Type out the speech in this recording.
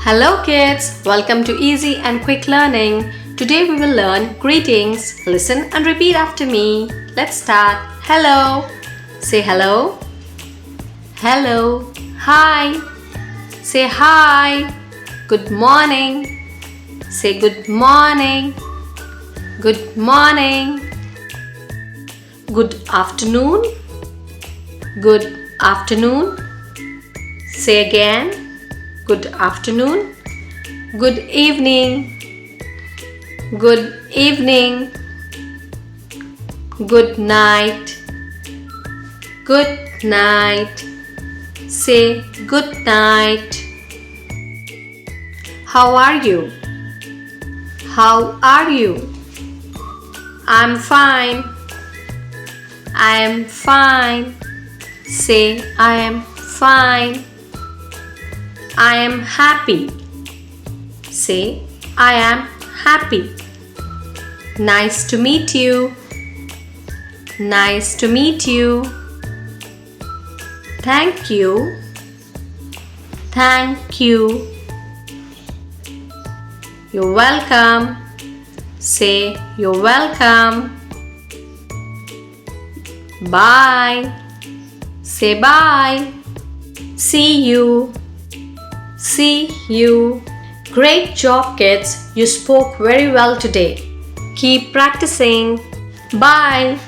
Hello kids, welcome to Easy and Quick Learning. Today we will learn greetings. Listen and repeat after me. Let's start. Hello. Say hello. Hello. Hi. Say hi. Good morning. Say good morning. Good morning. Good afternoon. Good afternoon. Say again. Good afternoon. Good evening. Good evening. Good night. Good night. Say good night. How are you? How are you? I'm fine. I am fine. Say I am fine. I am happy. Say I am happy. Nice to meet you. Nice to meet you. Thank you. Thank you. You're welcome. Say you're welcome. Bye. Say bye. See you. See you. Great job, kids. You spoke very well today. Keep practicing. Bye.